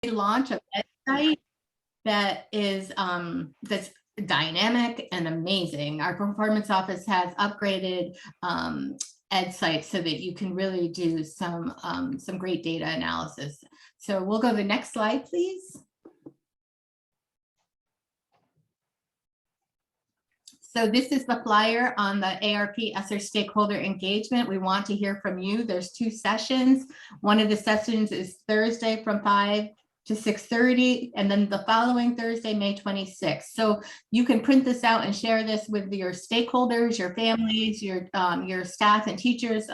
launch a website that is that's dynamic and amazing. Our performance office has upgraded ed sites so that you can really do some great data analysis. So we'll go to the next slide, please. So this is the flyer on the ARP ESSER stakeholder engagement. We want to hear from you. There's 2 sessions. One of the sessions is Thursday from 5 to 6:30, and then the following Thursday, May 26th. So you can print this out and share this with your stakeholders, your families, your staff and teachers.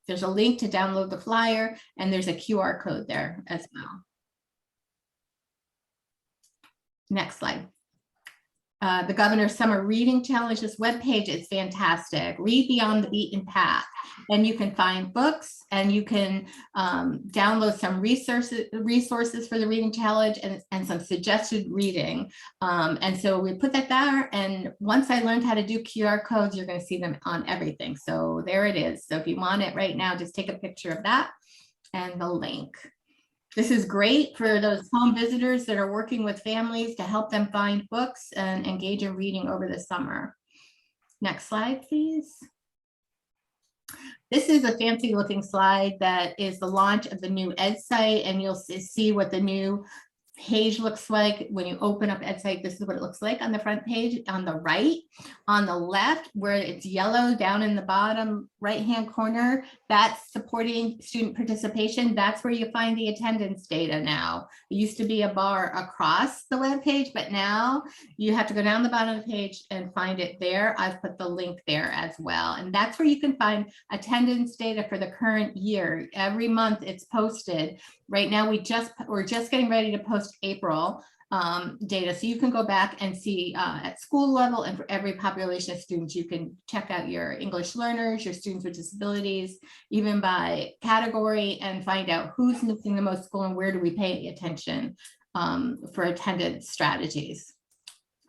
There's a link to download the flyer, and there's a QR code there as well. Next slide. The Governor's Summer Reading Challenge, this webpage is fantastic. Read Beyond the Beaten Path. And you can find books, and you can download some resources for the reading challenge and some suggested reading. And so we put that there. And once I learned how to do QR codes, you're going to see them on everything. So there it is. So if you want it right now, just take a picture of that and the link. This is great for those home visitors that are working with families to help them find books and engage in reading over the summer. Next slide, please. This is a fancy looking slide that is the launch of the new Ed site, and you'll see what the new page looks like when you open up Ed site. This is what it looks like on the front page. On the right, on the left, where it's yellow down in the bottom right hand corner, that's supporting student participation. That's where you find the attendance data now. It used to be a bar across the web page, but now you have to go down the bottom of the page and find it there. I've put the link there as well, and that's where you can find attendance data for the current year. Every month it's posted. Right now we're just getting ready to post April data, so you can go back and see at school level, and for every population of students, you can check out your English learners, your students with disabilities, even by category, and find out who's missing the most school and where do we pay attention for attendance strategies.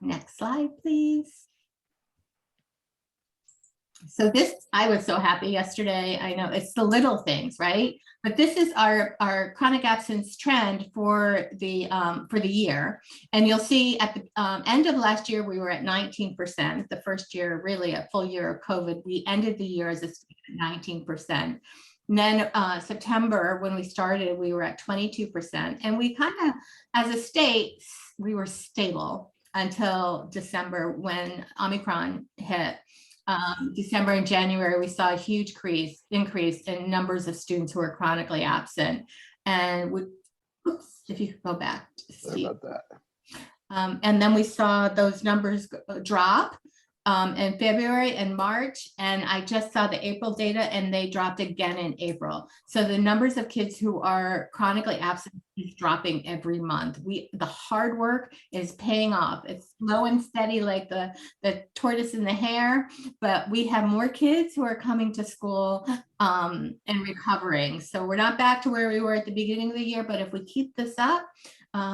Next slide, please. So this, I was so happy yesterday. I know it's the little things, right? But this is our chronic absence trend for the year. And you'll see at the end of last year, we were at 19%. The first year, really a full year of COVID, we ended the year as a state at 19%. And then September, when we started, we were at 22%. And we kind of, as a state, we were stable until December when Omicron hit. December and January, we saw a huge increase in numbers of students who are chronically absent. And oops, if you could go back to see about that. And then we saw those numbers drop in February and March, and I just saw the April data, and they dropped again in April. So the numbers of kids who are chronically absent is dropping every month. The hard work is paying off. It's slow and steady like the tortoise and the hare, but we have more kids who are coming to school and recovering. So we're not back to where we were at the beginning of the year, but if we keep this up,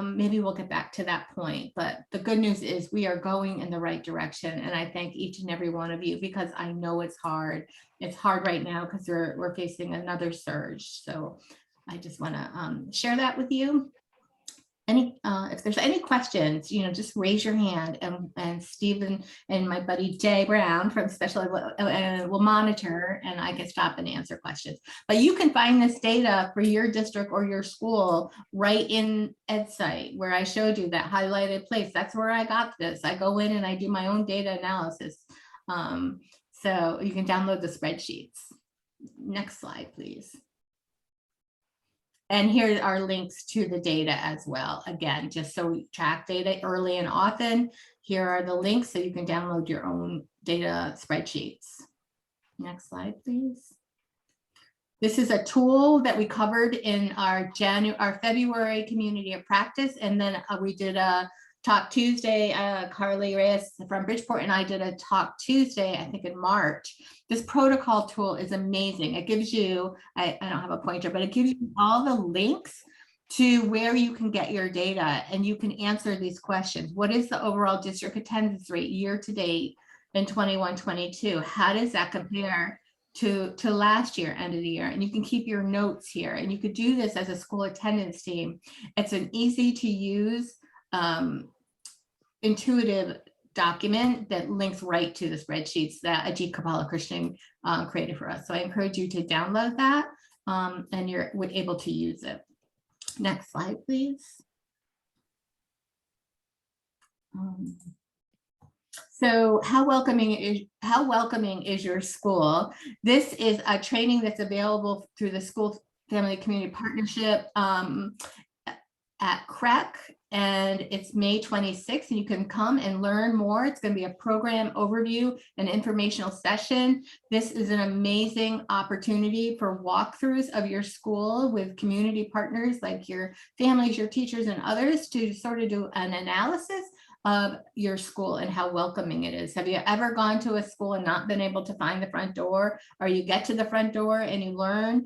maybe we'll get back to that point. But the good news is we are going in the right direction. And I thank each and every one of you, because I know it's hard. It's hard right now because we're facing another surge. So I just want to share that with you. If there's any questions, just raise your hand, and Stephen and my buddy Jay Brown from Special Ed will monitor, and I can stop and answer questions. But you can find this data for your district or your school right in Ed site, where I showed you that highlighted place. That's where I got this. I go in and I do my own data analysis. So you can download the spreadsheets. Next slide, please. And here are links to the data as well. Again, just so we track data early and often, here are the links so you can download your own data spreadsheets. Next slide, please. This is a tool that we covered in our February community of practice. And then we did a Talk Tuesday. Carly Reyes from Bridgeport and I did a Talk Tuesday, I think in March. This protocol tool is amazing. It gives you, I don't have a pointer, but it gives you all the links to where you can get your data, and you can answer these questions. What is the overall district attendance rate year to date in 21-22? How does that compare to last year, end of the year, and you can keep your notes here, and you could do this as a school attendance team. It's an easy to use, intuitive document that links right to the spreadsheets that Ajit Kapala Christian created for us. So I encourage you to download that, and you're able to use it. Next slide, please. So how welcoming is your school? This is a training that's available through the School Family Community Partnership at CREC, and it's May 26th, and you can come and learn more. It's going to be a program overview and informational session. This is an amazing opportunity for walkthroughs of your school with community partners like your families, your teachers, and others to sort of do an analysis of your school and how welcoming it is. Have you ever gone to a school and not been able to find the front door, or you get to the front door and you learn?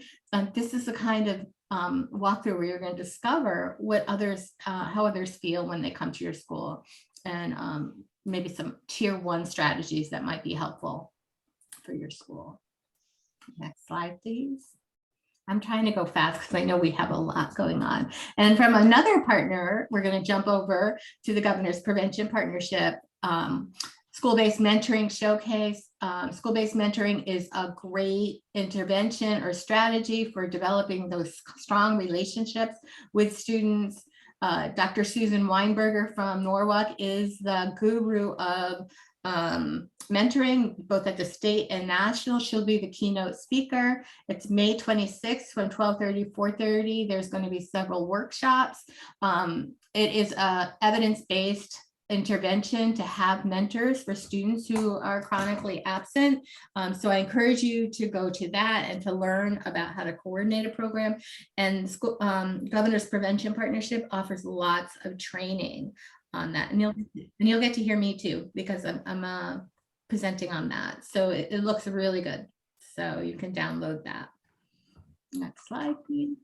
This is the kind of walkthrough where you're going to discover what others, how others feel when they come to your school, and maybe some tier 1 strategies that might be helpful for your school. Next slide, please. I'm trying to go fast because I know we have a lot going on. And from another partner, we're going to jump over to the Governor's Prevention Partnership School-Based Mentoring Showcase. School-based mentoring is a great intervention or strategy for developing those strong relationships with students. Dr. Susan Weinberger from Norwalk is the guru of mentoring, both at the state and national. She'll be the keynote speaker. It's May 26th from 12:30 to 4:30. There's going to be several workshops. It is a evidence-based intervention to have mentors for students who are chronically absent. So I encourage you to go to that and to learn about how to coordinate a program. And school, Governor's Prevention Partnership offers lots of training on that, and you'll get to hear me too, because I'm presenting on that. So it looks really good. So you can download that. Next slide, please.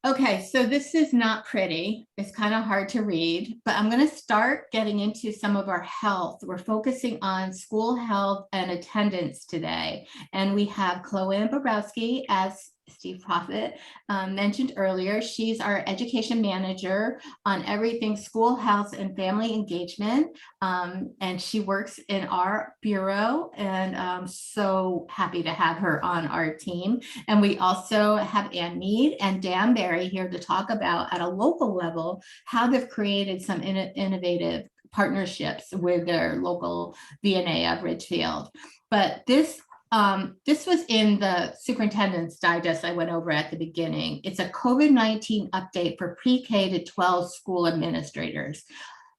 Okay, so this is not pretty. It's kind of hard to read, but I'm going to start getting into some of our health. We're focusing on school health and attendance today. And we have Chloe Bobrowski, as Steve Profit mentioned earlier. She's our education manager on everything school health and family engagement. And she works in our bureau, and I'm so happy to have her on our team. And we also have Ann Mead and Dan Barry here to talk about, at a local level, how they've created some innovative partnerships with their local VNA of Ridgefield. But this was in the superintendent's digest I went over at the beginning. It's a COVID-19 update for pre-K to 12 school administrators.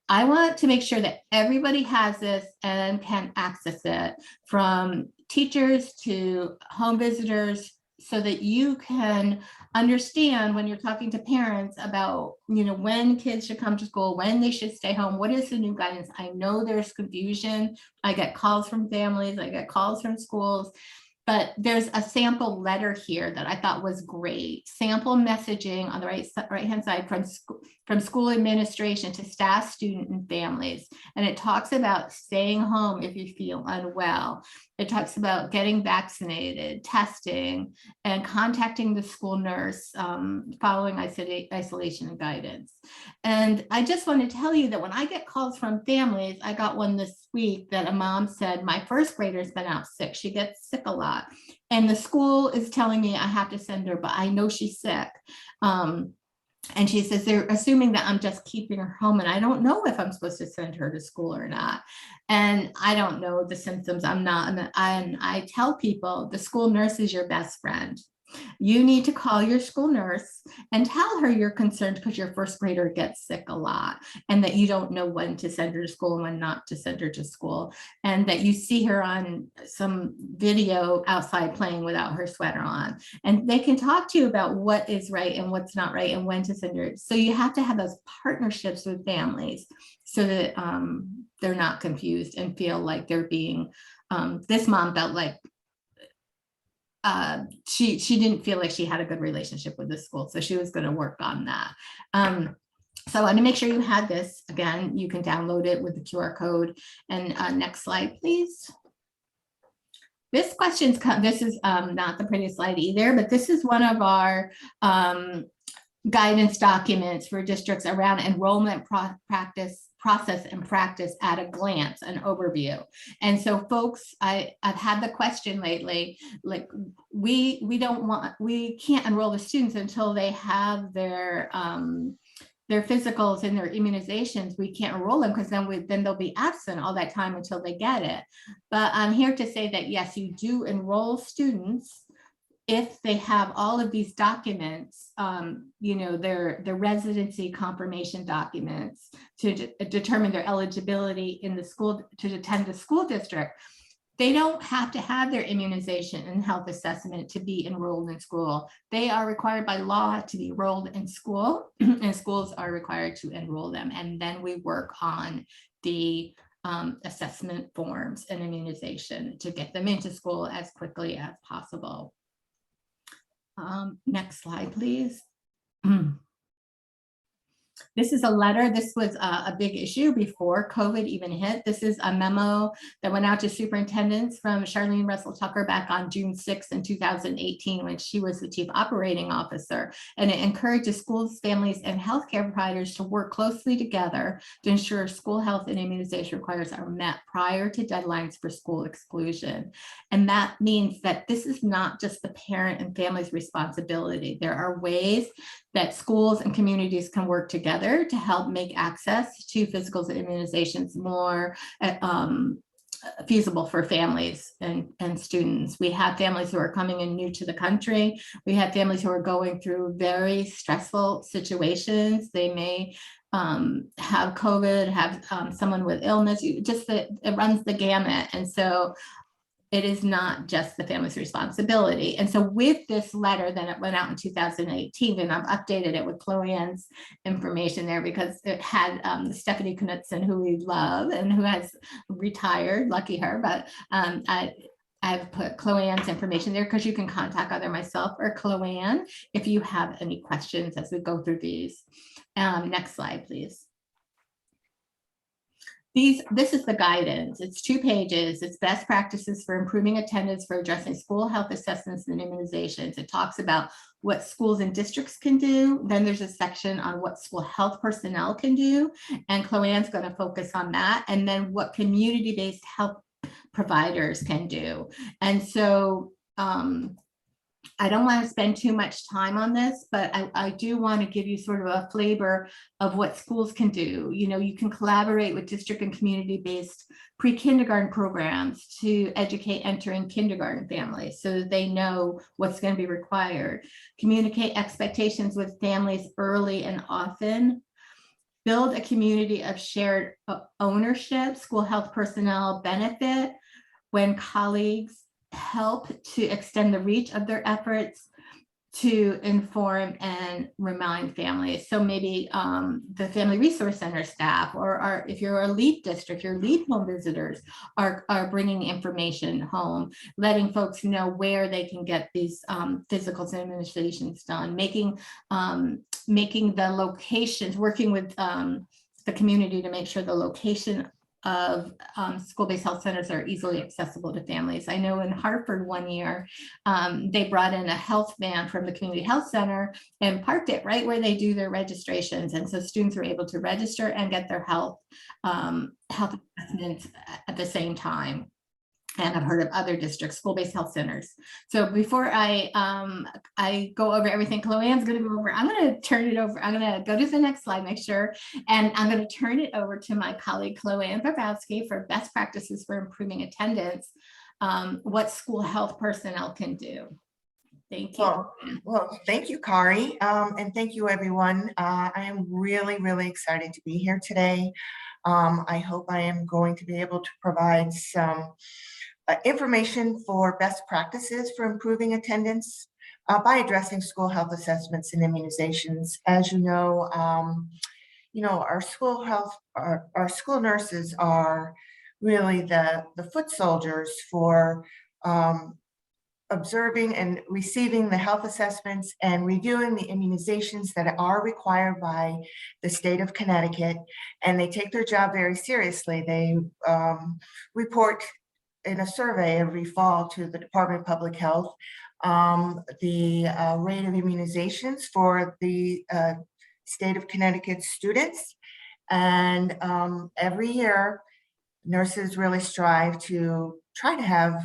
I want to make sure that everybody has this and can access it, from teachers to home visitors, so that you can understand when you're talking to parents about, when kids should come to school, when they should stay home, what is the new guidance. I know there's confusion. I get calls from families, I get calls from schools, but there's a sample letter here that I thought was great. Sample messaging on the right-hand side from school administration to staff, student, and families. And it talks about staying home if you feel unwell. It talks about getting vaccinated, testing, and contacting the school nurse following isolation and guidance. And I just want to tell you that when I get calls from families, I got one this week that a mom said, my first grader's been out sick. She gets sick a lot. And the school is telling me I have to send her, but I know she's sick. And she says they're assuming that I'm just keeping her home, and I don't know if I'm supposed to send her to school or not. And I don't know the symptoms. I'm not, and I tell people the school nurse is your best friend. You need to call your school nurse and tell her you're concerned because your first grader gets sick a lot, and that you don't know when to send her to school and when not to send her to school, and that you see her on some video outside playing without her sweater on, and they can talk to you about what is right and what's not right and when to send her. So you have to have those partnerships with families so that they're not confused and feel like they're being, this mom felt like she didn't feel like she had a good relationship with the school, so she was going to work on that. So I want to make sure you had this. Again, you can download it with the QR code. And next slide, please. This question's this is not the prettiest slide either, but this is one of our guidance documents for districts around enrollment process and practice at a glance, an overview. And so folks, I've had the question lately, like we can't enroll the students until they have their physicals and their immunizations. We can't enroll them because then they'll be absent all that time until they get it. But I'm here to say that yes, you do enroll students if they have all of these documents, you know, their residency confirmation documents to determine their eligibility in the school to attend the school district. They don't have to have their immunization and health assessment to be enrolled in school. They are required by law to be enrolled in school, and schools are required to enroll them. And then we work on the assessment forms and immunization to get them into school as quickly as possible. Next slide, please. This is a letter. This was a big issue before COVID even hit. This is a memo that went out to superintendents from Charlene Russell Tucker back on June 6th in 2018 when she was the chief operating officer. And it encourages schools, families, and healthcare providers to work closely together to ensure school health and immunization requirements are met prior to deadlines for school exclusion. And that means that this is not just the parent and family's responsibility. There are ways that schools and communities can work together to help make access to physicals and immunizations more feasible for families and students. We have families who are coming in new to the country. We have families who are going through very stressful situations. They may have COVID, have someone with illness, it runs the gamut. And so it is not just the family's responsibility. And so with this letter, then it went out in 2018, and I've updated it with Chloe-Ann's information there because it had Stephanie Knutson, who we love and who has retired, lucky her, but I've put Chloe-Ann's information there because you can contact either myself or Chloe-Ann if you have any questions as we go through these. Next slide, please. This is the guidance. It's 2 pages. It's best practices for improving attendance for addressing school health assessments and immunizations. It talks about what schools and districts can do. Then there's a section on what school health personnel can do. And Chloe-Ann's going to focus on that. And then what community-based health providers can do. And so I don't want to spend too much time on this, but I do want to give you sort of a flavor of what schools can do. You know, you can collaborate with district and community-based pre-kindergarten programs to educate entering kindergarten families so that they know what's going to be required. Communicate expectations with families early and often. Build a community of shared ownership. School health personnel benefit when colleagues help to extend the reach of their efforts to inform and remind families. So maybe the Family Resource Center staff, or if you're a LEAP district, your LEAP home visitors are bringing information home, letting folks know where they can get these physicals and immunizations done, making the locations, working with the community to make sure the location of school-based health centers are easily accessible to families. I know in Hartford one year, they brought in a health van from the community health center and parked it right where they do their registrations. And so students were able to register and get their health assessments at the same time. And I've heard of other districts, school-based health centers. So before I go over everything Chloe-Ann's going to go over, I'm going to turn it over. I'm going to go to the next slide, make sure, and I'm going to turn it over to my colleague Chloe-Ann Bobowski for best practices for improving attendance, what school health personnel can do. Thank you. Well, thank you, Kari, and thank you, everyone. I am really, really excited to be here today. I hope I am going to be able to provide some information for best practices for improving attendance by addressing school health assessments and immunizations. As you know, our school health, our school nurses are really the foot soldiers for observing and receiving the health assessments and reviewing the immunizations that are required by the state of Connecticut, and they take their job very seriously. They report in a survey every fall to the Department of Public Health, the rate of immunizations for the state of Connecticut students. And every year, nurses really strive to try to have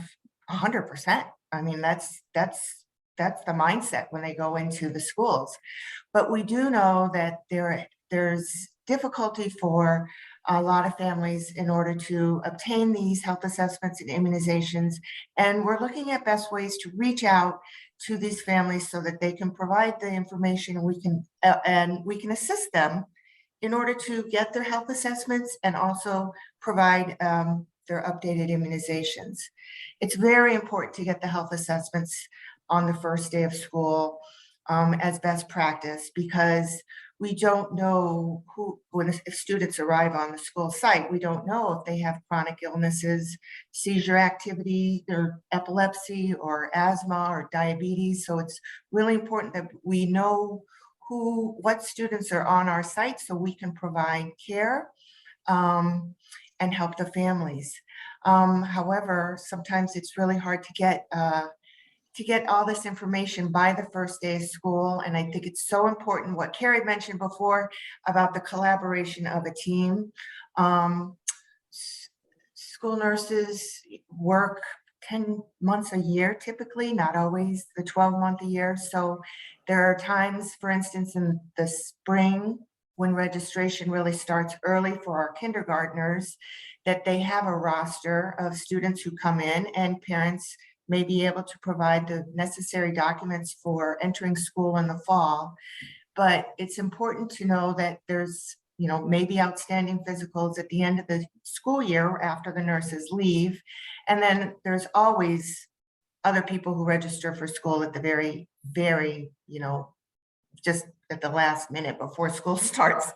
100%. I mean, that's the mindset when they go into the schools. But we do know that there's difficulty for a lot of families in order to obtain these health assessments and immunizations. And we're looking at best ways to reach out to these families so that they can provide the information and we can assist them in order to get their health assessments and also provide their updated immunizations. It's very important to get the health assessments on the first day of school as best practice, because we don't know if students arrive on the school site, we don't know if they have chronic illnesses, seizure activity, or epilepsy, or asthma, or diabetes. So it's really important that we know what students are on our site so we can provide care and help the families. However, sometimes it's really hard to get all this information by the first day of school. And I think it's so important what Carrie mentioned before about the collaboration of a team. School nurses work 10 months a year, typically, not always the 12-month a year. So there are times, for instance, in the spring, when registration really starts early for our kindergartners, that they have a roster of students who come in, and parents may be able to provide the necessary documents for entering school in the fall. But it's important to know that there's, maybe outstanding physicals at the end of the school year after the nurses leave. And then there's always other people who register for school at the very, very, just at the last minute before school starts.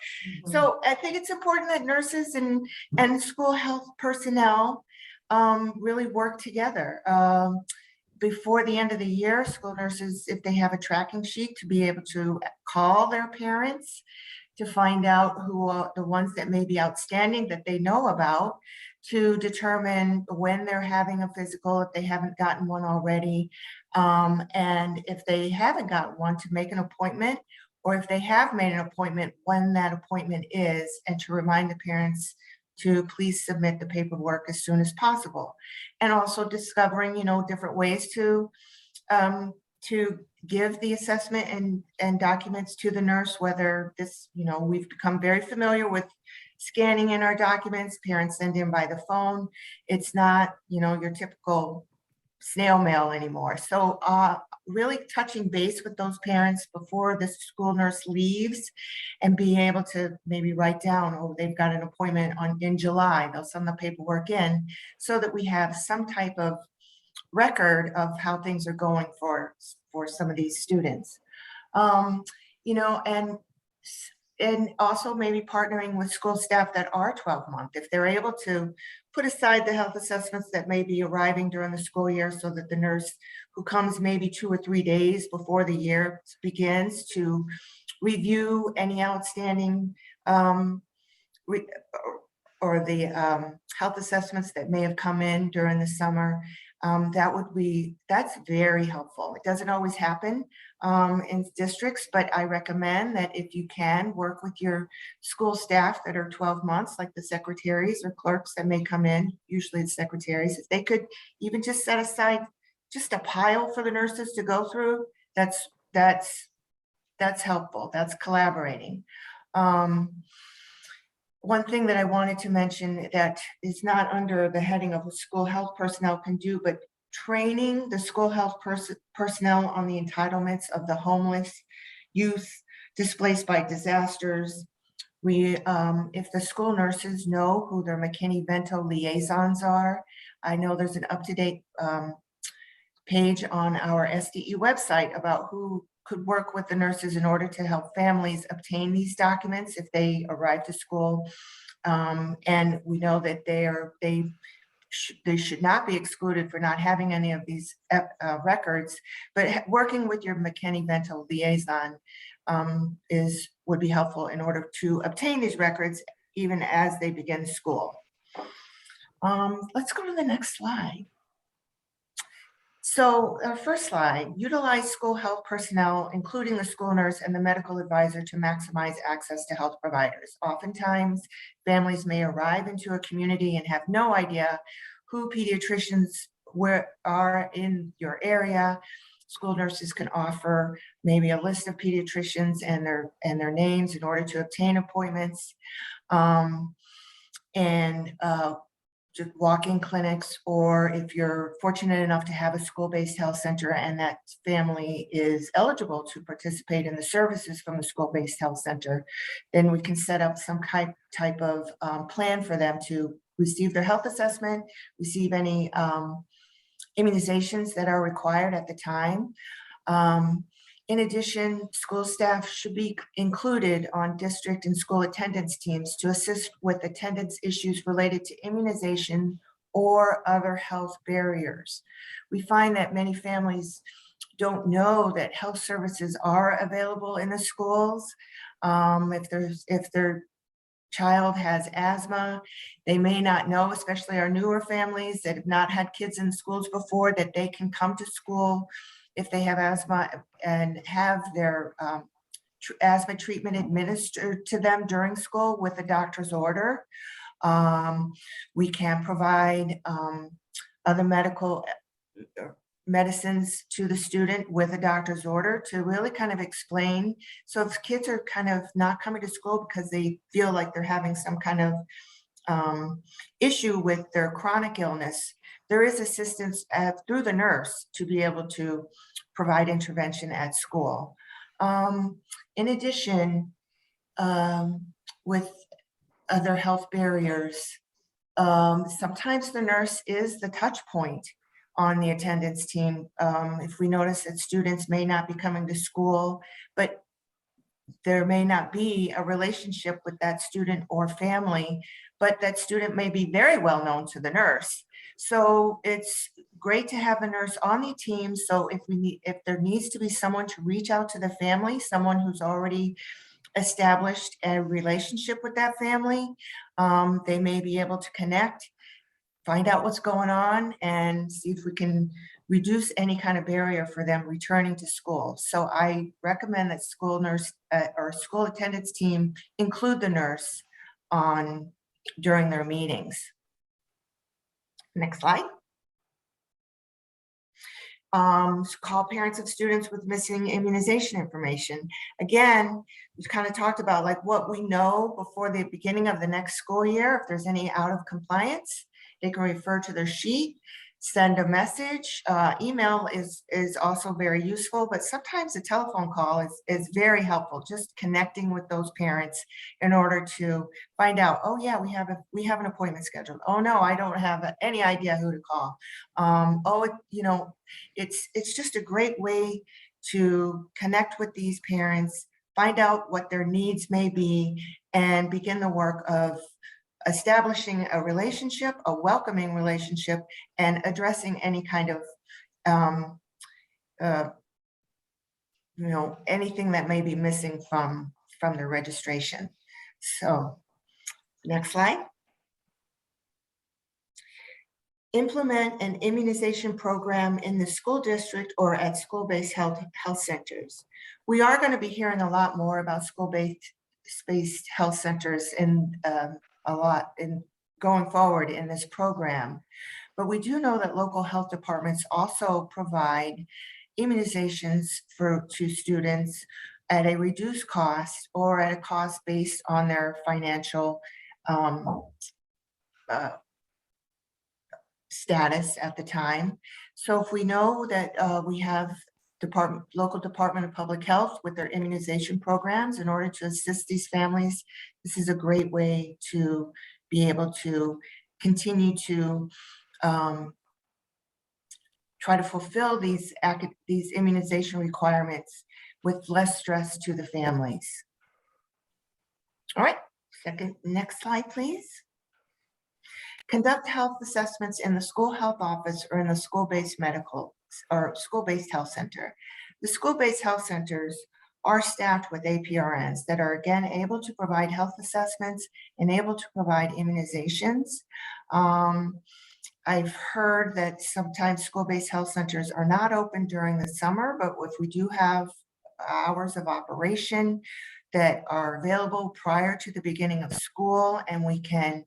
So I think it's important that nurses and school health personnel really work together. Before the end of the year, school nurses, if they have a tracking sheet, to be able to call their parents to find out who are the ones that may be outstanding that they know about, to determine when they're having a physical, if they haven't gotten one already. And if they haven't got one, to make an appointment, or if they have made an appointment, when that appointment is, and to remind the parents to please submit the paperwork as soon as possible. And also discovering, different ways to give the assessment and documents to the nurse, whether this, we've become very familiar with scanning in our documents, parents send in by the phone. It's not, your typical snail mail anymore. So really touching base with those parents before the school nurse leaves, and being able to maybe write down, oh, they've got an appointment in July, they'll send the paperwork in, so that we have some type of record of how things are going for some of these students. And also maybe partnering with school staff that are 12-month, if they're able to put aside the health assessments that may be arriving during the school year, so that the nurse who comes maybe 2 or 3 days before the year begins to review any outstanding or the health assessments that may have come in during the summer. That's very helpful. It doesn't always happen in districts, but I recommend that if you can work with your school staff that are 12 months, like the secretaries or clerks that may come in, usually it's secretaries, if they could even just set aside just a pile for the nurses to go through, that's helpful. That's collaborating. One thing that I wanted to mention that is not under the heading of what school health personnel can do, but training the school health personnel on the entitlements of the homeless, youth displaced by disasters. If the school nurses know who their McKinney-Vento liaisons are, I know there's an up-to-date page on our SDE website about who could work with the nurses in order to help families obtain these documents if they arrive to school. And we know that they should not be excluded for not having any of these records, but working with your McKinney-Vento liaison would be helpful in order to obtain these records even as they begin school. Let's go to the next slide. So our first slide, utilize school health personnel, including the school nurse and the medical advisor, to maximize access to health providers. Oftentimes, families may arrive into a community and have no idea who pediatricians are in your area. School nurses can offer maybe a list of pediatricians and their names in order to obtain appointments. Just walk-in clinics, or if you're fortunate enough to have a school-based health center and that family is eligible to participate in the services from the school-based health center, then we can set up some type of plan for them to receive their health assessment, receive any immunizations that are required at the time. In addition, school staff should be included on district and school attendance teams to assist with attendance issues related to immunization or other health barriers. We find that many families don't know that health services are available in the schools. If their child has asthma, they may not know, especially our newer families that have not had kids in schools before, that they can come to school if they have asthma and have their asthma treatment administered to them during school with a doctor's order. We can provide other medical medicines to the student with a doctor's order to really kind of explain. So if kids are kind of not coming to school because they feel like they're having some kind of issue with their chronic illness, there is assistance through the nurse to be able to provide intervention at school. In addition, with other health barriers, sometimes the nurse is the touch point on the attendance team. If we notice that students may not be coming to school, but there may not be a relationship with that student or family, but that student may be very well known to the nurse. So it's great to have a nurse on the team. So if there needs to be someone to reach out to the family, someone who's already established a relationship with that family, they may be able to connect, find out what's going on, and see if we can reduce any kind of barrier for them returning to school. So I recommend that school nurse or school attendance team include the nurse during their meetings. Next slide. Call parents of students with missing immunization information. Again, we've kind of talked about like what we know before the beginning of the next school year. If there's any out of compliance, they can refer to their sheet, send a message. Email is also very useful, but sometimes a telephone call is very helpful, just connecting with those parents in order to find out, oh yeah, we have an appointment scheduled. Oh no, I don't have any idea who to call. It's just a great way to connect with these parents, find out what their needs may be, and begin the work of establishing a relationship, a welcoming relationship, and addressing any kind of, anything that may be missing from the registration. So, next slide. Implement an immunization program in the school district or at school-based health centers. We are going to be hearing a lot more about school-based health centers a lot in going forward in this program. But we do know that local health departments also provide immunizations to students at a reduced cost or at a cost based on their financial status at the time. So if we know that we have local Department of Public Health with their immunization programs in order to assist these families, this is a great way to be able to continue to try to fulfill these immunization requirements with less stress to the families. All right, next slide, please. Conduct health assessments in the school health office or in the school-based medical or school-based health center. The school-based health centers are staffed with APRNs that are, again, able to provide health assessments and able to provide immunizations. I've heard that sometimes school-based health centers are not open during the summer, but if we do have hours of operation that are available prior to the beginning of school, and we can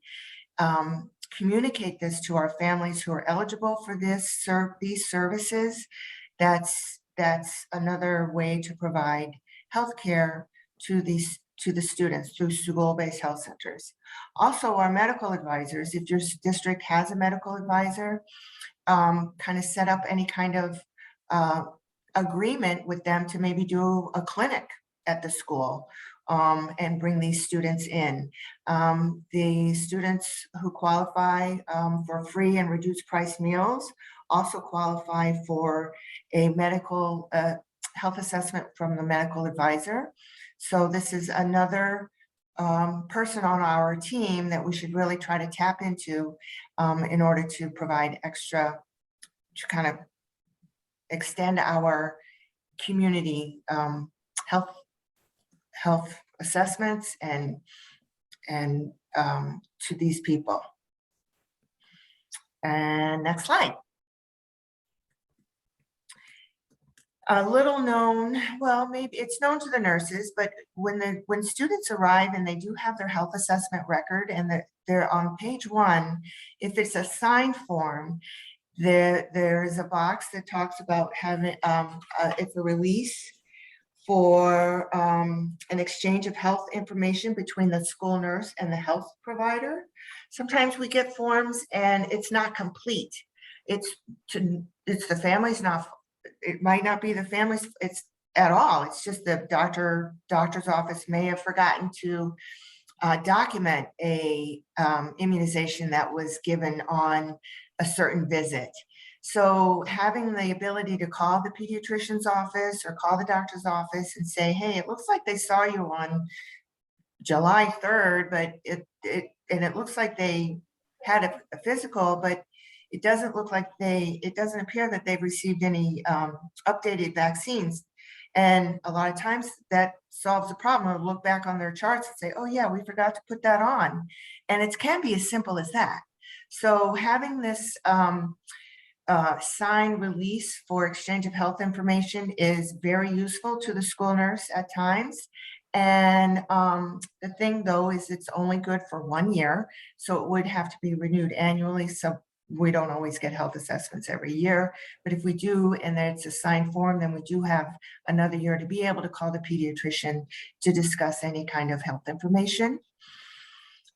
communicate this to our families who are eligible for these services, that's another way to provide healthcare to the students through school-based health centers. Also, our medical advisors, if your district has a medical advisor, kind of set up any kind of agreement with them to maybe do a clinic at the school and bring these students in. The students who qualify for free and reduced price meals also qualify for a medical health assessment from the medical advisor. So this is another person on our team that we should really try to tap into in order to provide extra, to kind of extend our community health assessments and to these people. And next slide. A little known, well, maybe it's known to the nurses, but when students arrive and they do have their health assessment record and they're on page 1, if it's a signed form, there is a box that talks about having it's a release for an exchange of health information between the school nurse and the health provider. Sometimes we get forms and it's not complete. It's the family's not. It might not be the family's it's at all. It's just the doctor's office may have forgotten to document a immunization that was given on a certain visit. So having the ability to call the pediatrician's office or call the doctor's office and say, hey, it looks like they saw you on July 3rd, but it looks like they had a physical, but it doesn't look like it doesn't appear that they've received any updated vaccines. And a lot of times that solves the problem. I'll look back on their charts and say, oh yeah, we forgot to put that on. And it can be as simple as that. So having this signed release for exchange of health information is very useful to the school nurse at times. And the thing though is it's only good for 1 year. So it would have to be renewed annually. So we don't always get health assessments every year, but if we do, and then it's a signed form, then we do have another year to be able to call the pediatrician to discuss any kind of health information.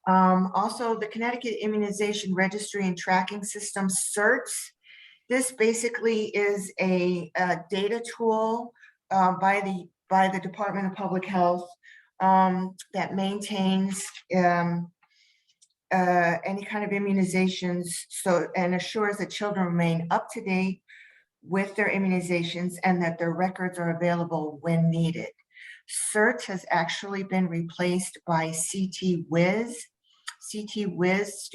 Also, the Connecticut Immunization Registry and Tracking System, CIRTS. This basically is a data tool by the Department of Public Health that maintains any kind of immunizations, and assures that children remain up to date with their immunizations and that their records are available when needed. CIRT has actually been replaced by CT-WIZ. CT-WIZ,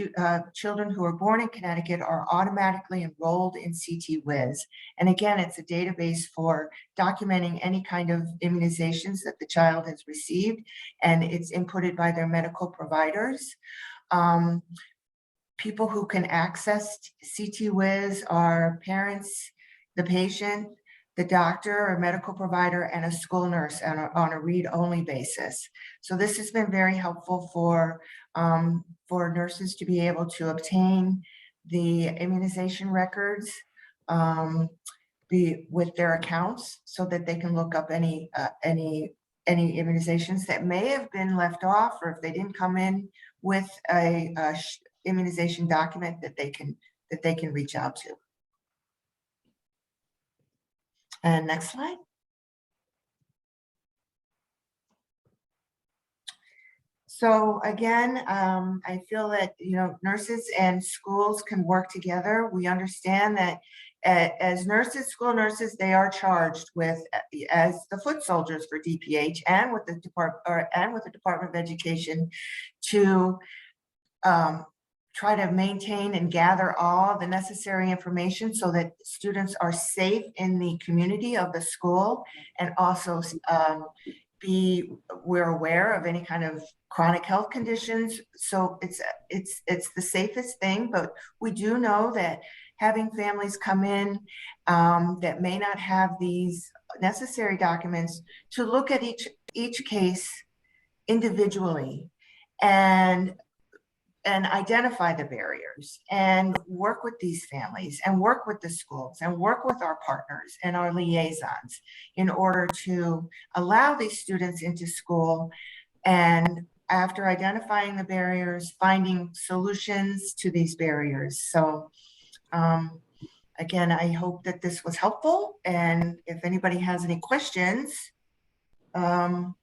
children who are born in Connecticut are automatically enrolled in CT-WIZ. And again, it's a database for documenting any kind of immunizations that the child has received, and it's inputted by their medical providers. People who can access CT-WIZ are parents, the patient, the doctor or medical provider, and a school nurse on a read-only basis. So this has been very helpful for nurses to be able to obtain the immunization records with their accounts so that they can look up any immunizations that may have been left off, or if they didn't come in with a immunization document that they can reach out to. And next slide. So again, I feel that nurses and schools can work together. We understand that as nurses, school nurses, they are charged with as the foot soldiers for DPH and with the Department of Education to try to maintain and gather all the necessary information so that students are safe in the community of the school, and also we're aware of any kind of chronic health conditions. So it's the safest thing, but we do know that having families come in that may not have these necessary documents, to look at each case individually and identify the barriers and work with these families and work with the schools and work with our partners and our liaisons in order to allow these students into school, and after identifying the barriers, finding solutions to these barriers. So again, I hope that this was helpful, and if anybody has any questions, do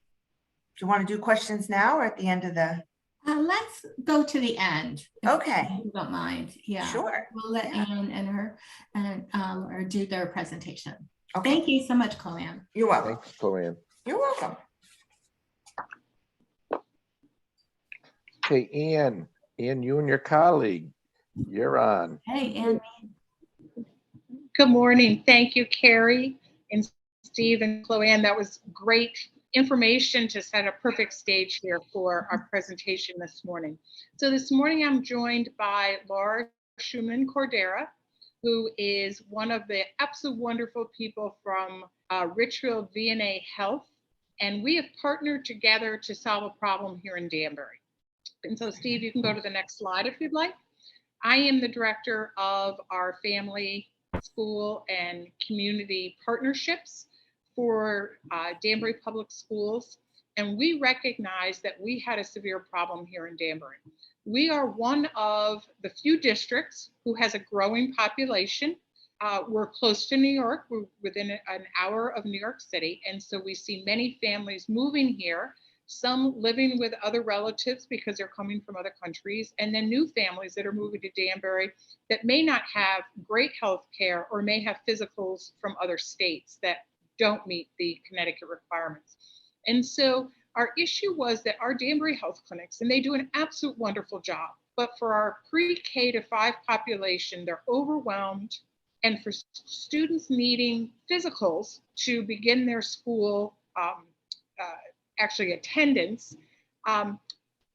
you want to do questions now or at the end of the? Let's go to the end. Okay. If you don't mind. Yeah. Sure. We'll let Yeah. Anne and her or do their presentation. Okay. Thank you so much, Chloe-Ann. You're welcome. Thanks, Chloe-Ann. You're welcome. Okay, Ann, you and your colleague, you're on. Hey, Anne. Good morning. Thank you, Carrie and Steve and Chloe-Ann. That was great information to set a perfect stage here for our presentation this morning. So this morning I'm joined by Laura Schumann Cordera, who is one of the absolute wonderful people from Richfield VNA Health. And we have partnered together to solve a problem here in Danbury. And so Steve, you can go to the next slide if you'd like. I am the director of our family, school, and community partnerships for Danbury Public Schools. And we recognize that we had a severe problem here in Danbury. We are one of the few districts who has a growing population. We're close to New York. We're within an hour of New York City. And so we see many families moving here, some living with other relatives because they're coming from other countries, and then new families that are moving to Danbury that may not have great health care or may have physicals from other states that don't meet the Connecticut requirements. And so our issue was that our Danbury health clinics, and they do an absolute wonderful job, but for our pre-K to 5 population, they're overwhelmed. And for students needing physicals to begin their school, actually attendance,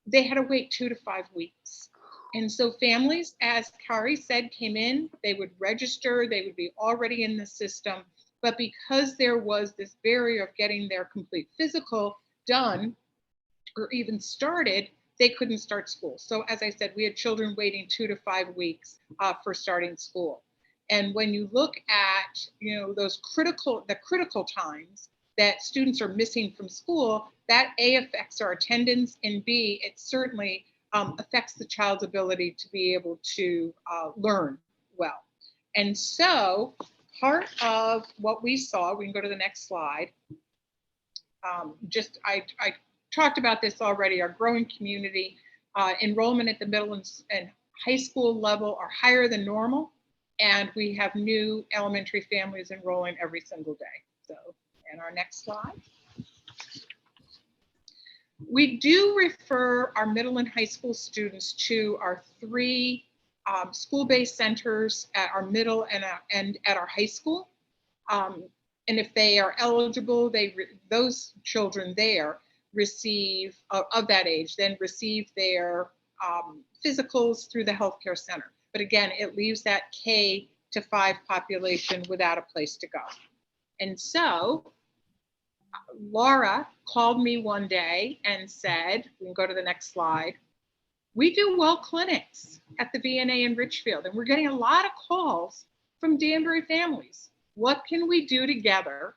they had to wait 2 to 5 weeks. And so families, as Kari said, came in, they would register, they would be already in the system, but because there was this barrier of getting their complete physical done or even started, they couldn't start school. So as I said, we had children waiting 2 to 5 weeks for starting school. And when you look at, those critical times that students are missing from school, that A, affects our attendance, and B, it certainly affects the child's ability to be able to learn well. And so part of what we saw, we can go to the next slide. I talked about this already, our growing community, enrollment at the middle and high school level are higher than normal. And we have new elementary families enrolling every single day. So, and our next slide. We do refer our middle and high school students to our 3 school-based centers at our middle and at our high school. And if they are eligible, those children there receive, of that age, then receive their physicals through the healthcare center. But again, it leaves that K to 5 population without a place to go. And so Laura called me one day and said, we can go to the next slide, we do well clinics at the VNA in Richfield, and we're getting a lot of calls from Danbury families. What can we do together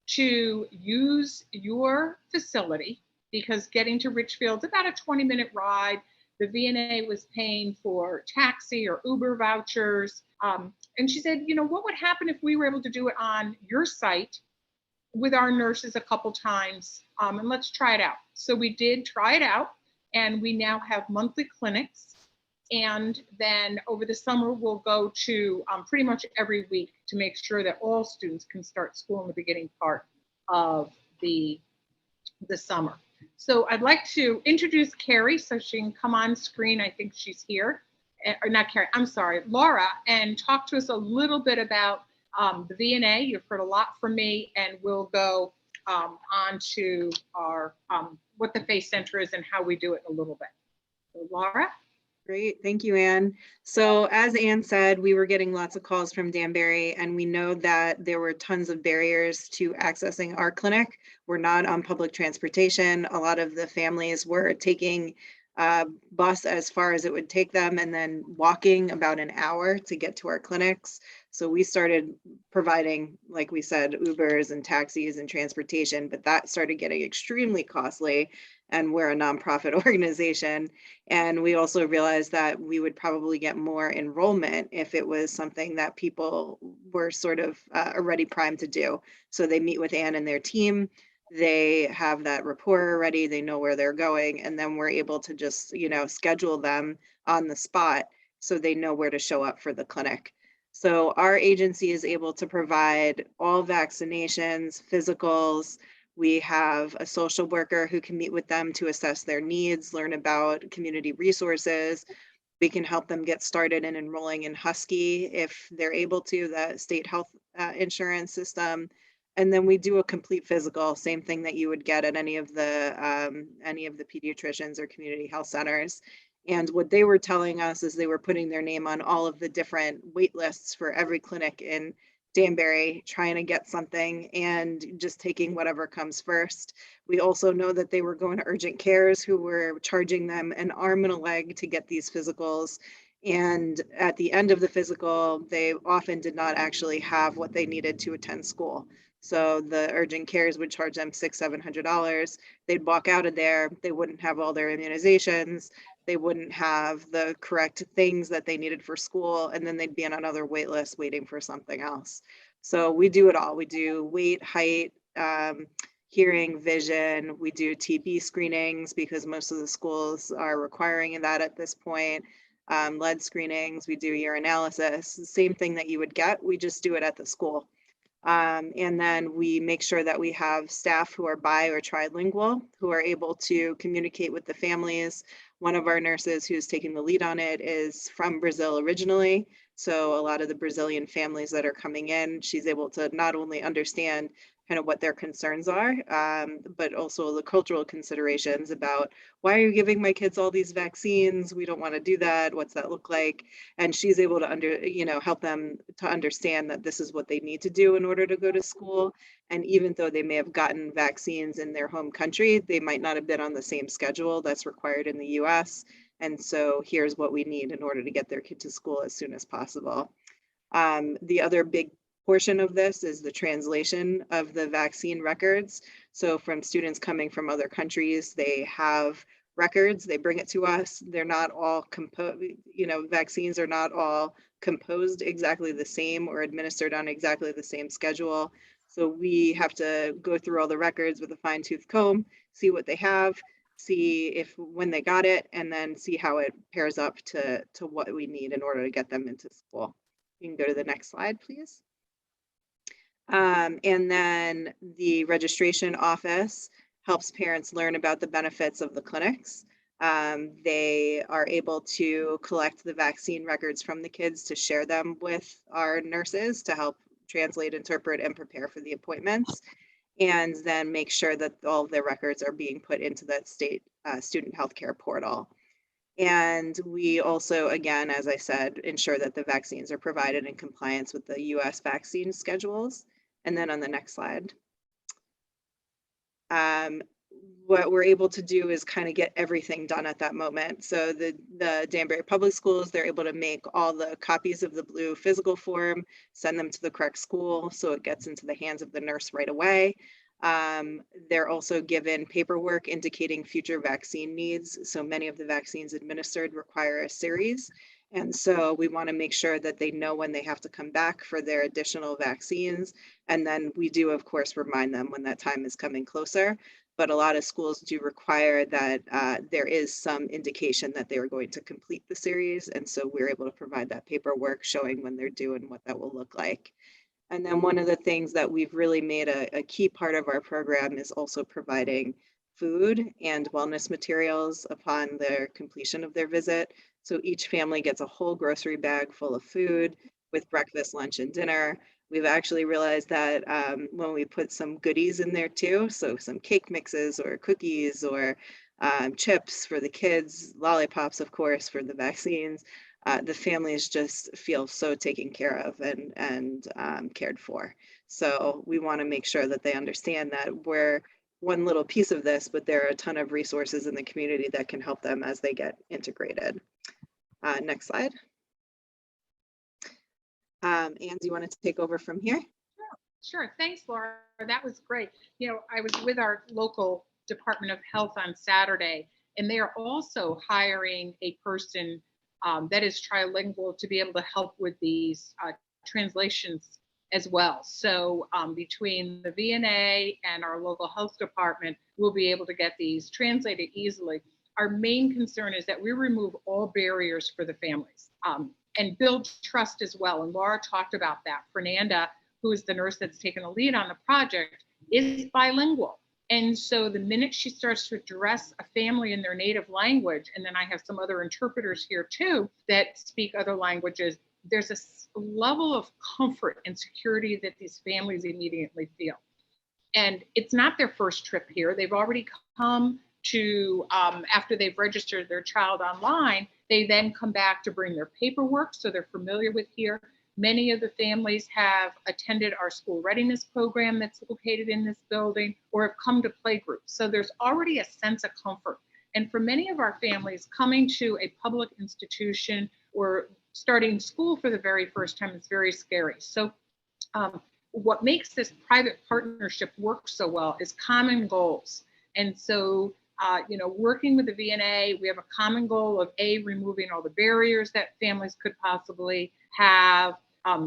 to use your facility? Because getting to Richfield is about a 20-minute ride. The VNA was paying for taxi or Uber vouchers. And she said, what would happen if we were able to do it on your site with our nurses a couple times, and let's try it out. So we did try it out, and we now have monthly clinics. And then over the summer, we'll go to pretty much every week to make sure that all students can start school in the beginning part of the summer. So I'd like to introduce Carrie so she can come on screen. I think she's here. or not Carrie, I'm sorry, Laura, and talk to us a little bit about the VNA. You've heard a lot from me, and we'll go on to our what the FACE Center is and how we do it a little bit. So Laura? Great, thank you, Anne. So as Anne said, we were getting lots of calls from Danbury, and we know that there were tons of barriers to accessing our clinic. We're not on public transportation. A lot of the families were taking bus as far as it would take them and then walking about an hour to get to our clinics. So we started providing, like we said, Ubers and taxis and transportation, but that started getting extremely costly. And we're a nonprofit organization. And we also realized that we would probably get more enrollment if it was something that people were sort of already primed to do. So they meet with Anne and their team. They have that rapport already. They know where they're going. And then we're able to just, schedule them on the spot so they know where to show up for the clinic. So our agency is able to provide all vaccinations, physicals. We have a social worker who can meet with them to assess their needs, learn about community resources. We can help them get started in enrolling in Husky if they're able to, the state health insurance system. And then we do a complete physical, same thing that you would get at any of the pediatricians or community health centers. And what they were telling us is they were putting their name on all of the different wait lists for every clinic in Danbury, trying to get something and just taking whatever comes first. We also know that they were going to urgent cares who were charging them an arm and a leg to get these physicals. And at the end of the physical, they often did not actually have what they needed to attend school. So the urgent cares would charge them $600-700. They'd walk out of there, they wouldn't have all their immunizations, they wouldn't have the correct things that they needed for school, and then they'd be on another wait list waiting for something else. So we do it all. We do weight, height, hearing, vision. We do TB screenings because most of the schools are requiring that at this point. Lead screenings, we do urinalysis, the same thing that you would get, we just do it at the school. And then we make sure that we have staff who are bi or trilingual, who are able to communicate with the families. One of our nurses who's taking the lead on it is from Brazil originally. So a lot of the Brazilian families that are coming in, she's able to not only understand kind of what their concerns are, but also the cultural considerations about, why are you giving my kids all these vaccines? We don't want to do that. What's that look like? And she's able to help them to understand that this is what they need to do in order to go to school. And even though they may have gotten vaccines in their home country, they might not have been on the same schedule that's required in the US. And so here's what we need in order to get their kid to school as soon as possible. The other big portion of this is the translation of the vaccine records. So from students coming from other countries, they have records, they bring it to us. They're not all composed, vaccines are not all composed exactly the same or administered on exactly the same schedule. So we have to go through all the records with a fine-tooth comb, see what they have, see when they got it, and then see how it pairs up to what we need in order to get them into school. You can go to the next slide, please. And then the registration office helps parents learn about the benefits of the clinics. They are able to collect the vaccine records from the kids to share them with our nurses to help translate, interpret, and prepare for the appointments, and then make sure that all of their records are being put into that state student healthcare portal. And we also, again, as I said, ensure that the vaccines are provided in compliance with the US vaccine schedules. And then on the next slide, what we're able to do is kind of get everything done at that moment. So the Danbury Public Schools, they're able to make all the copies of the blue physical form, send them to the correct school so it gets into the hands of the nurse right away. They're also given paperwork indicating future vaccine needs. So many of the vaccines administered require a series. And so we want to make sure that they know when they have to come back for their additional vaccines. And then we do, of course, remind them when that time is coming closer. But a lot of schools do require that there is some indication that they are going to complete the series. And so we're able to provide that paperwork showing when they're due and what that will look like. And then one of the things that we've really made a key part of our program is also providing food and wellness materials upon their completion of their visit. So each family gets a whole grocery bag full of food with breakfast, lunch, and dinner. We've actually realized that when we put some goodies in there too, so some cake mixes or cookies or chips for the kids, lollipops, of course, for the vaccines, the families just feel so taken care of and cared for. So we want to make sure that they understand that we're one little piece of this, but there are a ton of resources in the community that can help them as they get integrated. Next slide. Anne, do you want to take over from here? Sure. Thanks, Laura. That was great. You know, I was with our local Department of Health on Saturday, and they are also hiring a person that is trilingual to be able to help with these translations as well. So between the VNA and our local health department, we'll be able to get these translated easily. Our main concern is that we remove all barriers for the families and build trust as well. And Laura talked about that. Fernanda, who is the nurse that's taken the lead on the project, is bilingual. And so the minute she starts to address a family in their native language, and then I have some other interpreters here too that speak other languages, there's a level of comfort and security that these families immediately feel. And it's not their first trip here. They've already come to, after they've registered their child online, they then come back to bring their paperwork, so they're familiar with here. Many of the families have attended our school readiness program that's located in this building or have come to playgroups. So there's already a sense of comfort. And for many of our families, coming to a public institution or starting school for the very first time is very scary. So what makes this private partnership work so well is common goals. And so, you know, working with the VNA, we have a common goal of removing all the barriers that families could possibly have,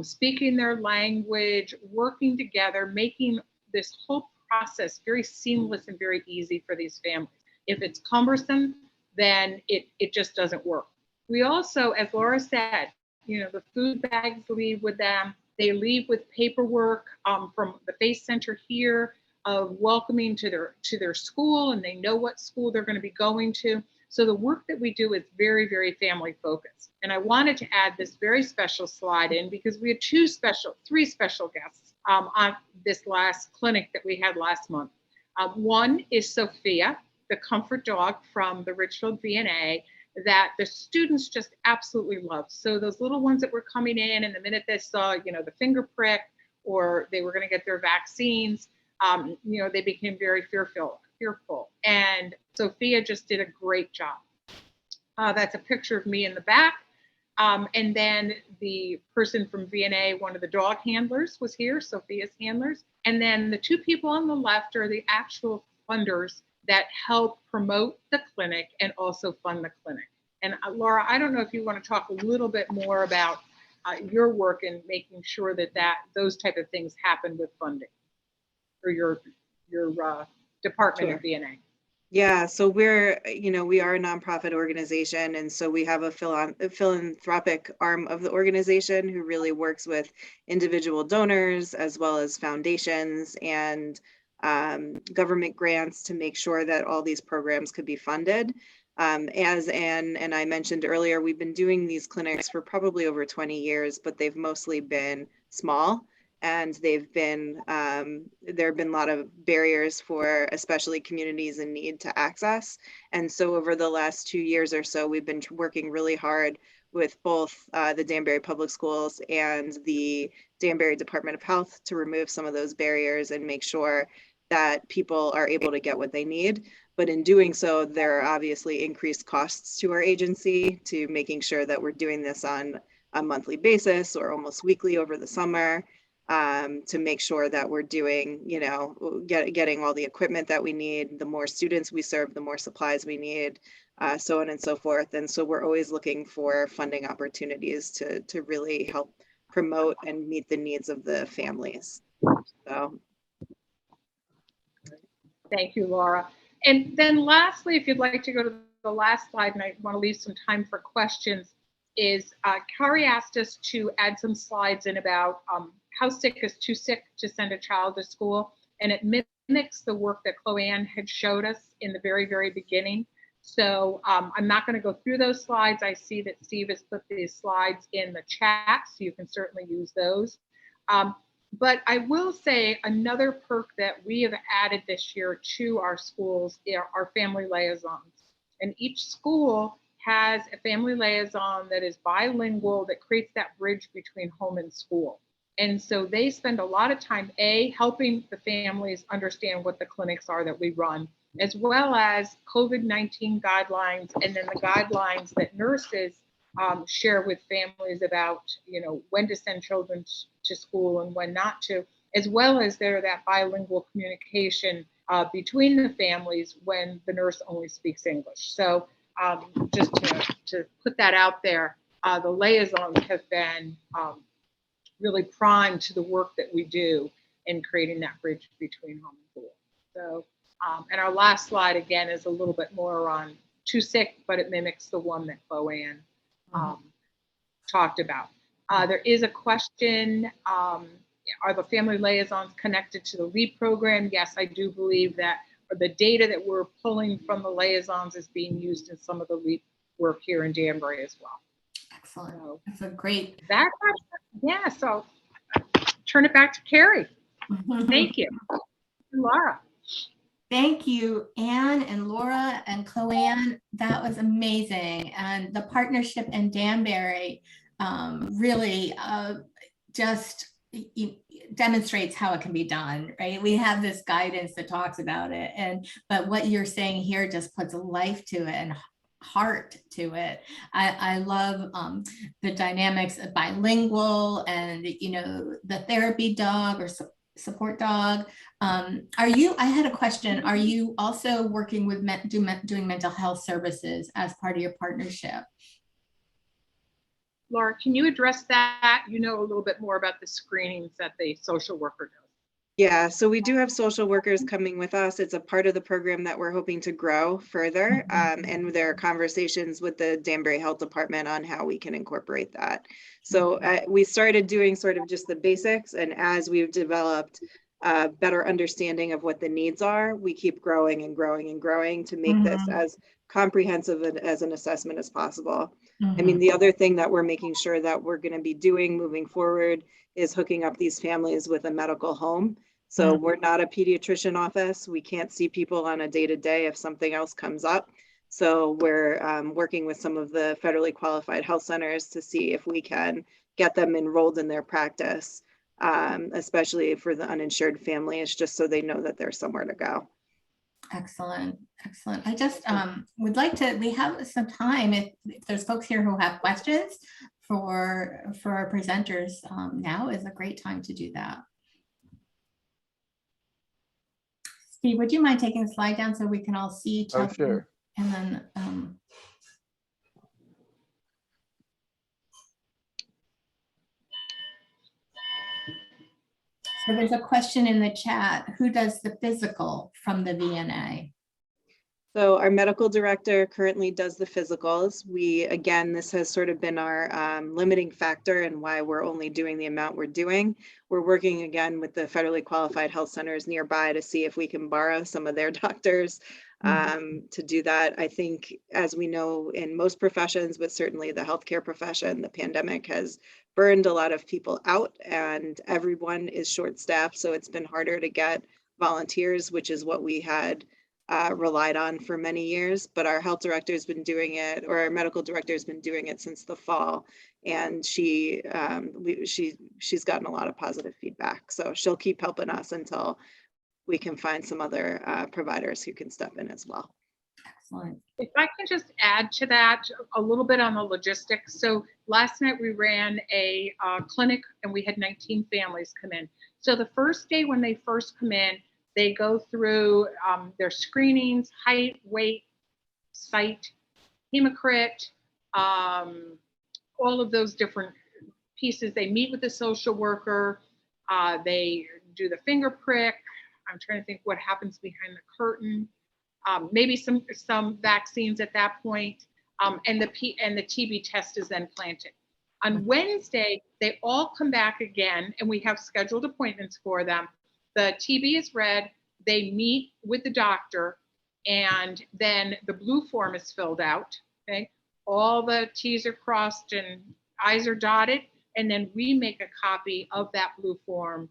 speaking their language, working together, making this whole process very seamless and very easy for these families. If it's cumbersome, then it just doesn't work. We also, as Laura said, you know, the food bags leave with them. They leave with paperwork from the FACE Center here of welcoming to their school, and they know what school they're going to be going to. So the work that we do is very, very family focused. And I wanted to add this very special slide in because we had three special guests on this last clinic that we had last month. One is Sophia, the comfort dog from the Richfield VNA that the students just absolutely loved. So those little ones that were coming in, and the minute they saw, you know, the finger prick or they were going to get their vaccines, you know, they became very fearful. And Sophia just did a great job. That's a picture of me in the back. And then the person from VNA, one of the dog handlers was here, Sophia's handlers. And then the two people on the left are the actual funders that help promote the clinic and also fund the clinic. And Laura, I don't know if you want to talk a little bit more about your work in making sure that those type of things happen with funding for your department of VNA. Yeah, so we are a nonprofit organization, and so we have a philanthropic arm of the organization who really works with individual donors as well as foundations and government grants to make sure that all these programs could be funded. As Anne and I mentioned earlier, we've been doing these clinics for probably over 20 years, but they've mostly been small. And they've been, there have been a lot of barriers for especially communities in need to access. And so over the last 2 years or so, we've been working really hard with both the Danbury Public Schools and the Danbury Department of Health to remove some of those barriers and make sure that people are able to get what they need. But in doing so, there are obviously increased costs to our agency to making sure that we're doing this on a monthly basis or almost weekly over the summer. To make sure that we're doing, getting all the equipment that we need. The more students we serve, the more supplies we need, so on and so forth. And so we're always looking for funding opportunities to really help promote and meet the needs of the families. So. Thank you, Laura. And then lastly, if you'd like to go to the last slide, and I want to leave some time for questions, is Kari asked us to add some slides in about how sick is too sick to send a child to school. And it mimics the work that Chloe Ann had showed us in the very, very beginning. So I'm not going to go through those slides. I see that Steve has put these slides in the chat, so you can certainly use those. But I will say another perk that we have added this year to our schools are family liaisons. And each school has a family liaison that is bilingual, that creates that bridge between home and school. And so they spend a lot of time, helping the families understand what the clinics are that we run, as well as COVID-19 guidelines, and then the guidelines that nurses share with families about, when to send children to school and when not to, as well as that bilingual communication between the families when the nurse only speaks English. So just to put that out there, the liaisons have been really primed to the work that we do in creating that bridge between home and school. So, and our last slide again is a little bit more on Too Sick, but it mimics the one that Chloe-Ann talked about. There is a question, are the family liaisons connected to the LEAP program? Yes, I do believe that the data that we're pulling from the liaisons is being used in some of the LEAP work here in Danbury as well. Excellent. So That's a great. so turn it back to Carrie. Thank you. Laura. Thank you, Anne and Laura and Chloe-Ann. That was amazing. And the partnership in Danbury really just demonstrates how it can be done, right? We have this guidance that talks about it, but what you're saying here just puts life to it and heart to it. I love the dynamics of bilingual and, the therapy dog or support dog. I had a question. Are you also working with doing mental health services as part of your partnership? Laura, can you address that? You know a little bit more about the screenings that the social worker does. Yeah, so we do have social workers coming with us. It's a part of the program that we're hoping to grow further. And there are conversations with the Danbury Health Department on how we can incorporate that. So we started doing sort of just the basics, and as we've developed a better understanding of what the needs are, we keep growing and growing and growing to make this as comprehensive as an assessment as possible. I mean, the other thing that we're making sure that we're going to be doing moving forward is hooking up these families with a medical home. So we're not a pediatrician office. We can't see people on a day-to-day if something else comes up. So we're working with some of the federally qualified health centers to see if we can get them enrolled in their practice, especially for the uninsured families, just so they know that there's somewhere to go. Excellent. Excellent. I just would like to, we have some time if there's folks here who have questions for our presenters. Now is a great time to do that. Steve, would you mind taking the slide down so we can all see each other? Oh, sure. And then so there's a question in the chat. Who does the physical from the VNA? So our medical director currently does the physicals. Again, this has sort of been our limiting factor and why we're only doing the amount we're doing. We're working again with the federally qualified health centers nearby to see if we can borrow some of their doctors to do that. I think, as we know in most professions, but certainly the healthcare profession, the pandemic has burned a lot of people out and everyone is short-staffed. So it's been harder to get volunteers, which is what we had relied on for many years, but our health director has been doing it, or our medical director has been doing it since the fall, and she's gotten a lot of positive feedback. So she'll keep helping us until we can find some other providers who can step in as well. Excellent. If I can just add to that a little bit on the logistics. So last night we ran a clinic and we had 19 families come in. So the first day when they first come in, they go through their screenings, height, weight, sight, hematocrit, all of those different pieces. They meet with the social worker. They do the finger prick. I'm trying to think what happens behind the curtain. Maybe some vaccines at that point. And the TB test is then planted. On Wednesday, they all come back again, and we have scheduled appointments for them. The TB is read, they meet with the doctor, And then the blue form is filled out, okay? All the T's are crossed and I's are dotted. And then we make a copy of that blue form,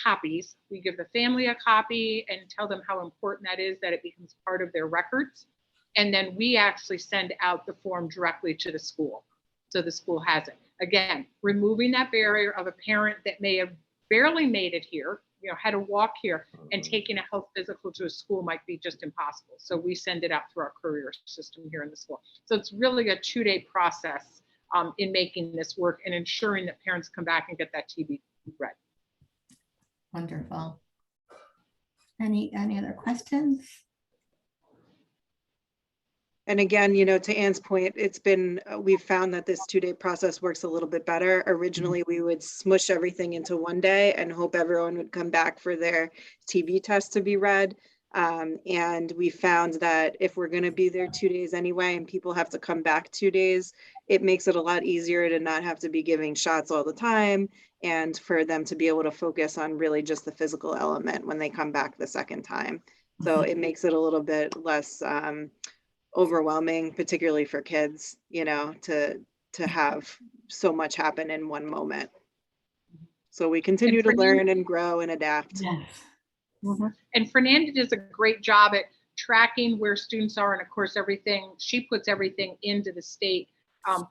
copies. We give the family a copy and tell them how important that is, that it becomes part of their records. And then we actually send out the form directly to the school. So the school has it. Again, removing that barrier of a parent that may have barely made it here, you know, had to walk here, and taking a health physical to a school might be just impossible. So we send it out through our courier system here in the school. So it's really a 2-day process in making this work and ensuring that parents come back and get that TB read. Wonderful. Any other questions? And again, you know, to Ann's point, it's been, we've found that this 2-day process works a little bit better. Originally, we would smush everything into 1 day and hope everyone would come back for their TB test to be read. And we found that if we're going to be there 2 days anyway, and people have to come back 2 days, it makes it a lot easier to not have to be giving shots all the time, and for them to be able to focus on really just the physical element when they come back the second time. So it makes it a little bit less overwhelming, particularly for kids, you know, to have so much happen in one moment. So we continue to learn and grow and adapt. Yes. And Fernanda does a great job at tracking where students are. And of course, she puts everything into the state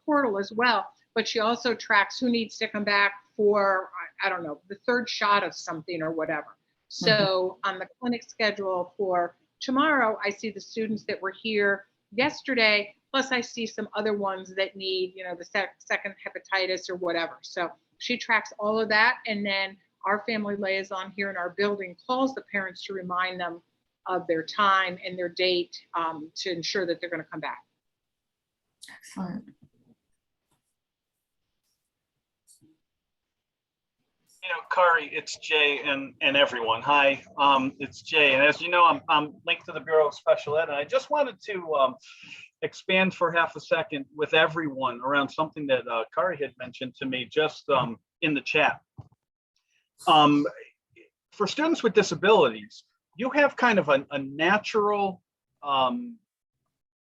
portal as well. But she also tracks who needs to come back for, I don't know, the 3rd shot of something or whatever. So on the clinic schedule for tomorrow, I see the students that were here yesterday, plus I see some other ones that need, you know, the second hepatitis or whatever. So she tracks all of that. And then our family liaison here in our building calls the parents to remind them of their time and their date to ensure that they're going to come back. Excellent. You know, Kari, it's Jay and everyone. Hi, it's Jay. And as you know, I'm linked to the Bureau of Special Ed. And I just wanted to expand for half a second with everyone around something that Kari had mentioned to me just in the chat. For students with disabilities, you have kind of a natural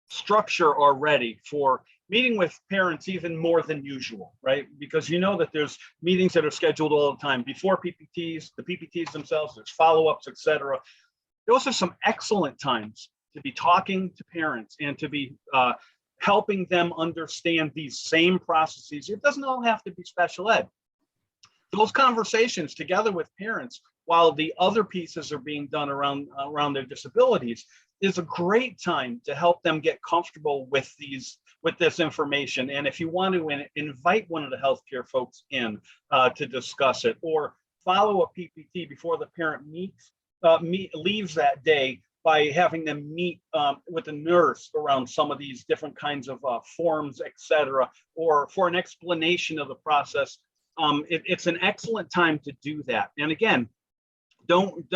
structure already for meeting with parents even more than usual, right? Because you know that there's meetings that are scheduled all the time before PPTs, the PPTs themselves, there's follow-ups, et cetera. Those are some excellent times to be talking to parents and to be helping them understand these same processes. It doesn't all have to be special ed. Those conversations together with parents while the other pieces are being done around their disabilities is a great time to help them get comfortable with this information. And if you want to invite one of the healthcare folks in to discuss it, or follow a PPT before the parent leaves that day by having them meet with a nurse around some of these different kinds of forms, et cetera, or for an explanation of the process, it's an excellent time to do that. And again, don't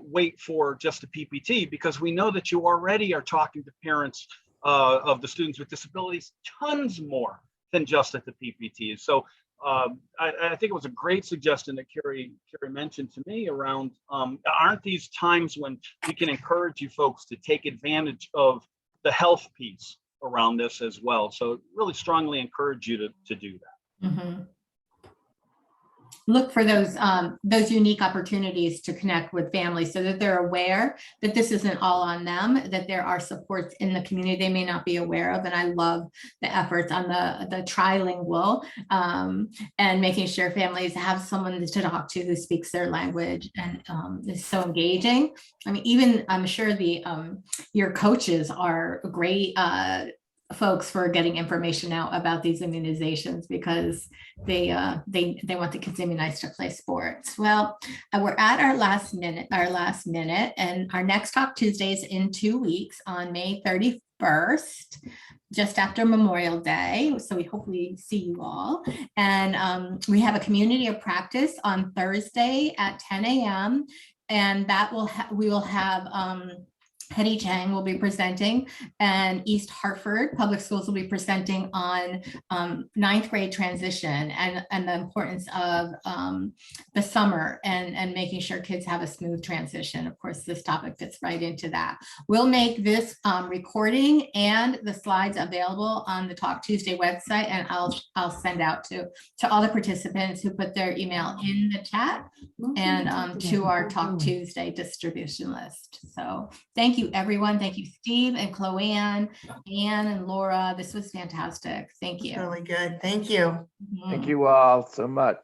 wait for just a PPT, because we know that you already are talking to parents of the students with disabilities tons more than just at the PPTs. So I think it was a great suggestion that Carrie mentioned to me around, aren't these times when we can encourage you folks to take advantage of the health piece around this as well? So really strongly encourage you to do that. Mm-hmm. Look for those unique opportunities to connect with families so that they're aware that this isn't all on them, that there are supports in the community they may not be aware of. And I love the efforts on the trilingual and making sure families have someone to talk to who speaks their language and is so engaging. I mean, even I'm sure your coaches are great folks for getting information out about these immunizations, because they want the kids immunized to play sports. Well, we're at our last minute, and our next Talk Tuesday is in 2 weeks on May 31st, just after Memorial Day. So we hope we see you all. And we have a community of practice on Thursday at 10 a.m. And that we will have Hetty Chang will be presenting, and East Hartford Public Schools will be presenting on ninth grade transition and the importance of the summer and making sure kids have a smooth transition. Of course, this topic fits right into that. We'll make this recording and the slides available on the Talk Tuesday website, and I'll send out to all the participants who put their email in the chat and to our Talk Tuesday distribution list. So thank you, everyone. Thank you, Steve and Chloe-Ann, Anne and Laura. This was fantastic. Thank you. Really good. Thank you. Thank Mhm. you all so much.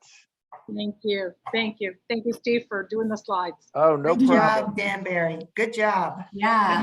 Thank you. Thank you. Thank you, Steve, for doing the slides. Oh, no Good problem. job, Danbury. Good job. Yeah.